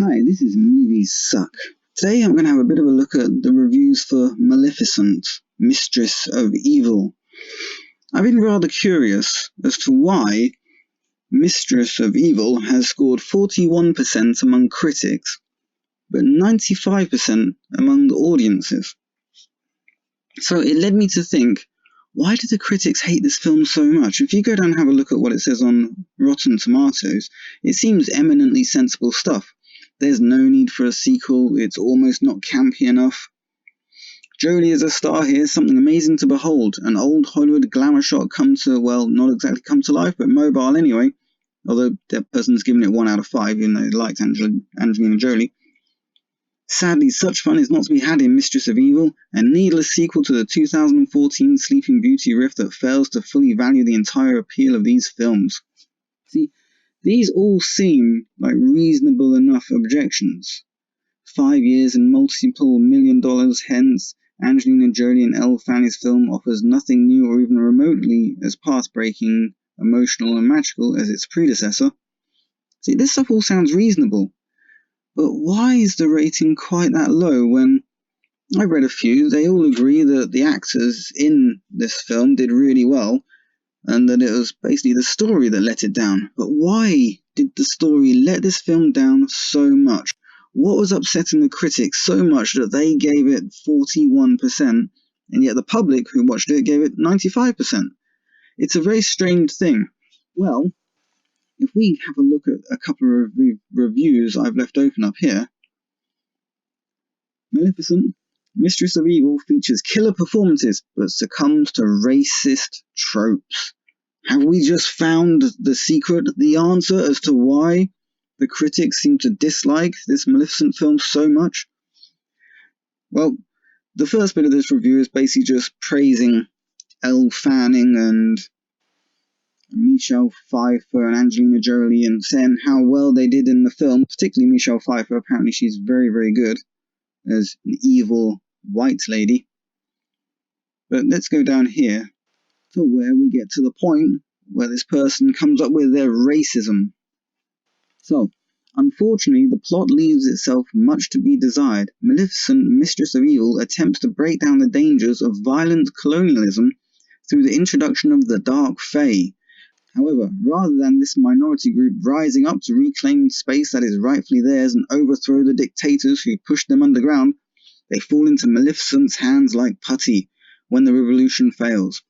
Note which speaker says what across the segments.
Speaker 1: Hi, this is Movies Suck. Today I'm going to have a bit of a look at the reviews for Maleficent, Mistress of Evil. I've been rather curious as to why Mistress of Evil has scored 41% among critics, but 95% among the audiences. So it led me to think, why do the critics hate this film so much? If you go down and have a look at what it says on Rotten Tomatoes, it seems eminently sensible stuff. There's no need for a sequel, it's almost not campy enough. Jolie as a star here is something amazing to behold. An old Hollywood glamour shot come to, well, not exactly come to life, but mobile anyway. Although that person's given it 1 out of 5, even though they liked Angelina Jolie. Sadly, such fun is not to be had in Mistress of Evil, a needless sequel to the 2014 Sleeping Beauty riff that fails to fully value the entire appeal of these films. See, these all seem like reasonable enough objections. 5 years and multiple $1 million hence, Angelina Jolie and Elle Fanny's film offers nothing new or even remotely as path-breaking, emotional and magical as its predecessor. See, this stuff all sounds reasonable. But why is the rating quite that low when I've read a few? They all agree that the actors in this film did really well and that it was basically the story that let it down. But why did the story let this film down so much? What was upsetting the critics so much that they gave it 41% and yet the public who watched it gave it 95%? It's a very strange thing. Well, if we have a look at a couple of reviews I've left open up here. Maleficent, Mistress of Evil features killer performances but succumbs to racist tropes. Have we just found the secret, the answer as to why the critics seem to dislike this Maleficent film so much? Well, the first bit of this review is basically just praising Elle Fanning and Michelle Pfeiffer and Angelina Jolie and saying how well they did in the film, particularly Michelle Pfeiffer. Apparently she's very, very good as an evil white lady. But let's go down here to where we get to the point where this person comes up with their racism. So, unfortunately, the plot leaves itself much to be desired. Maleficent, Mistress of Evil, attempts to break down the dangers of violent colonialism through the introduction of the Dark Fae. However, rather than this minority group rising up to reclaim space that is rightfully theirs and overthrow the dictators who pushed them underground, they fall into Maleficent's hands like putty when the revolution fails.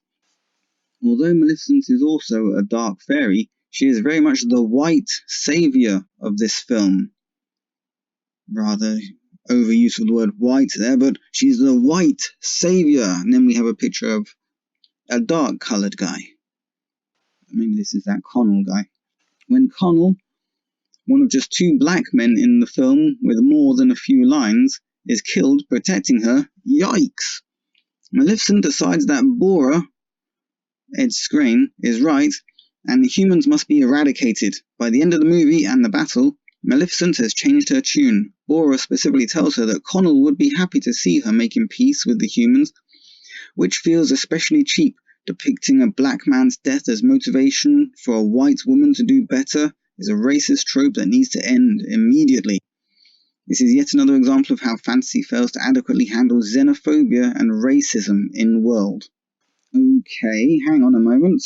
Speaker 1: Although Maleficent is also a dark fairy, she is very much the white saviour of this film. Rather overuse of the word white there, but she's the white saviour. And then we have a picture of a dark-coloured guy. Maybe this is that Connell guy. When Connell, one of just 2 black men in the film with more than a few lines, is killed protecting her, yikes! Maleficent decides that Bora, Ed Skrein, is right, and the humans must be eradicated. By the end of the movie and the battle, Maleficent has changed her tune. Bora specifically tells her that Connell would be happy to see her making peace with the humans, which feels especially cheap. Depicting a black man's death as motivation for a white woman to do better is a racist trope that needs to end immediately. This is yet another example of how fantasy fails to adequately handle xenophobia and racism in the world. Okay, hang on a moment.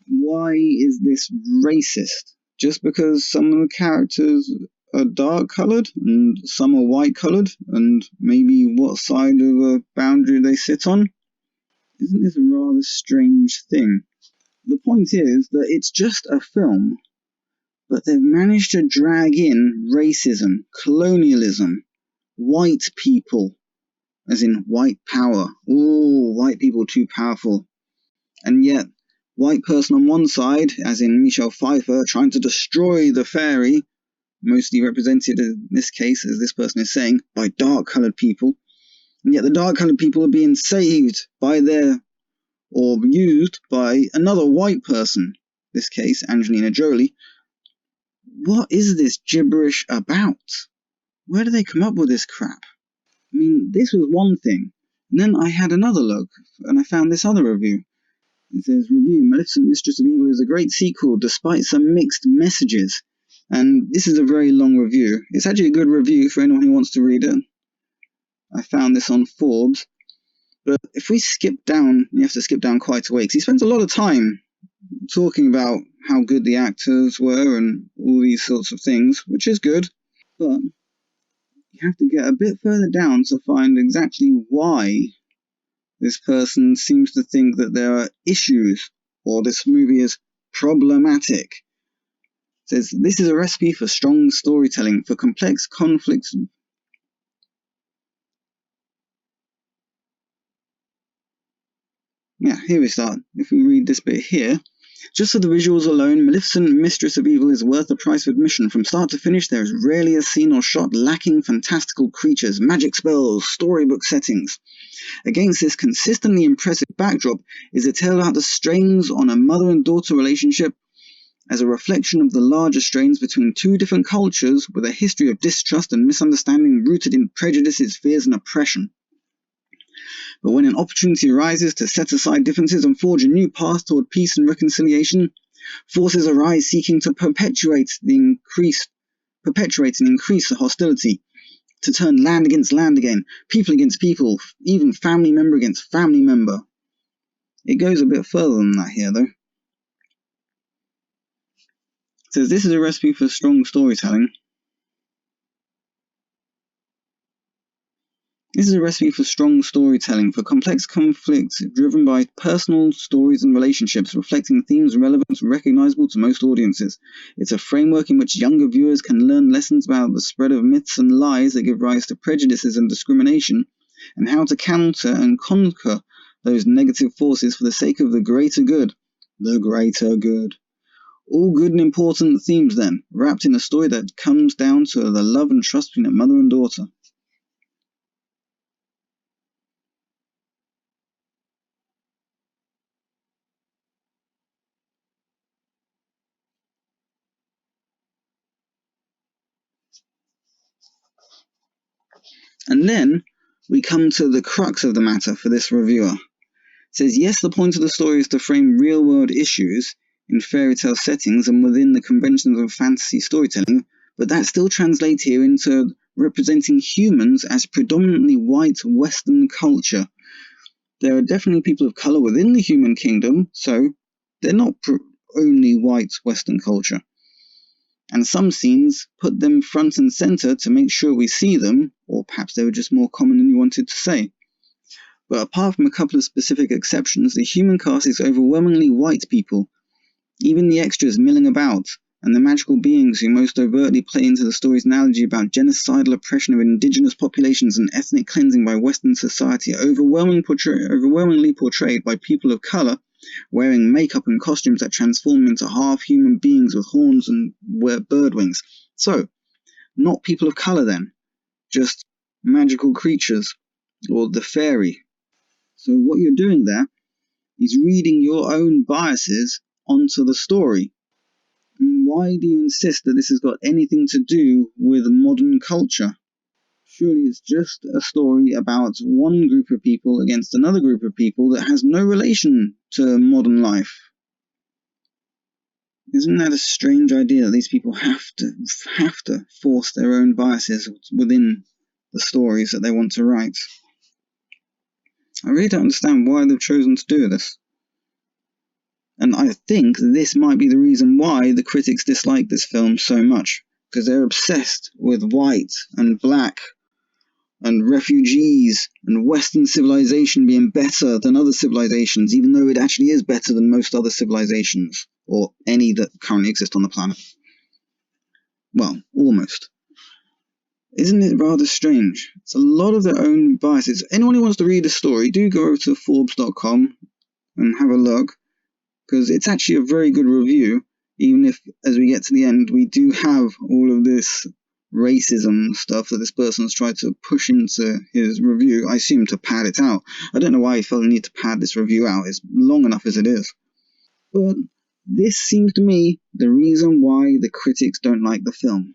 Speaker 1: Why is this racist? Just because some of the characters are dark-coloured and some are white-coloured, and maybe what side of a boundary they sit on? Isn't this a rather strange thing? The point is that it's just a film, but they've managed to drag in racism, colonialism, white people, as in white power. Ooh, white people too powerful. And yet, white person on one side, as in Michelle Pfeiffer, trying to destroy the fairy, mostly represented in this case, as this person is saying, by dark-coloured people. And yet the dark-coloured people are being saved by or used by another white person, in this case Angelina Jolie. What is this gibberish about? Where do they come up with this crap? I mean, this was one thing. And then I had another look, and I found this other review. It says, review, Maleficent, Mistress of Evil is a great sequel, despite some mixed messages. And this is a very long review. It's actually a good review for anyone who wants to read it. I found this on Forbes. But if we skip down, you have to skip down quite a way, because he spends a lot of time talking about how good the actors were and all these sorts of things, which is good. But you have to get a bit further down to find exactly why this person seems to think that there are issues, or this movie is problematic. It says, this is a recipe for strong storytelling, for complex conflicts. Yeah, here we start. If we read this bit here. Just for the visuals alone, Maleficent, Mistress of Evil is worth the price of admission. From start to finish, there is rarely a scene or shot lacking fantastical creatures, magic spells, storybook settings. Against this consistently impressive backdrop is a tale about the strains on a mother and daughter relationship as a reflection of the larger strains between two different cultures with a history of distrust and misunderstanding rooted in prejudices, fears, and oppression. But when an opportunity arises to set aside differences and forge a new path toward peace and reconciliation, forces arise seeking to perpetuate and increase the hostility, to turn land against land again, people against people, even family member against family member. It goes a bit further than that here, though. It says, this is a recipe for strong storytelling. This is a recipe for strong storytelling, for complex conflicts driven by personal stories and relationships, reflecting themes relevant and recognizable to most audiences. It's a framework in which younger viewers can learn lessons about the spread of myths and lies that give rise to prejudices and discrimination, and how to counter and conquer those negative forces for the sake of the greater good. The greater good. All good and important themes, then, wrapped in a story that comes down to the love and trust between a mother and daughter. And then we come to the crux of the matter for this reviewer. It says, yes, the point of the story is to frame real-world issues in fairy tale settings and within the conventions of fantasy storytelling, but that still translates here into representing humans as predominantly white Western culture. There are definitely people of color within the human kingdom, so they're not only white Western culture. And some scenes put them front and center to make sure we see them, or perhaps they were just more common than you wanted to say. But apart from a couple of specific exceptions, the human cast is overwhelmingly white people, even the extras milling about, and the magical beings who most overtly play into the story's analogy about genocidal oppression of indigenous populations and ethnic cleansing by Western society are overwhelmingly portrayed by people of color, wearing makeup and costumes that transform into half-human beings with horns and bird wings. So, not people of color then, just magical creatures, or the fairy. So what you're doing there is reading your own biases onto the story. I mean, why do you insist that this has got anything to do with modern culture? Surely it's just a story about one group of people against another group of people that has no relation to modern life. Isn't that a strange idea that these people have to force their own biases within the stories that they want to write? I really don't understand why they've chosen to do this. And I think this might be the reason why the critics dislike this film so much, because they're obsessed with white and black and refugees and Western civilization being better than other civilizations, even though it actually is better than most other civilizations, or any that currently exist on the planet. Well, almost. Isn't it rather strange? It's a lot of their own biases. Anyone who wants to read the story, do go over to Forbes.com and have a look, because it's actually a very good review, even if, as we get to the end, we do have all of this racism stuff that this person's tried to push into his review, I assume to pad it out. I don't know why he felt the need to pad this review out. It's long enough as it is. But this seems to me the reason why the critics don't like the film.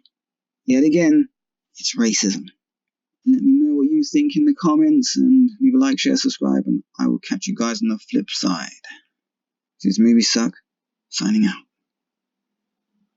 Speaker 1: Yet again, it's racism. Let me know what you think in the comments, and leave a like, share, subscribe, and I will catch you guys on the flip side. This is Movie Suck, signing out.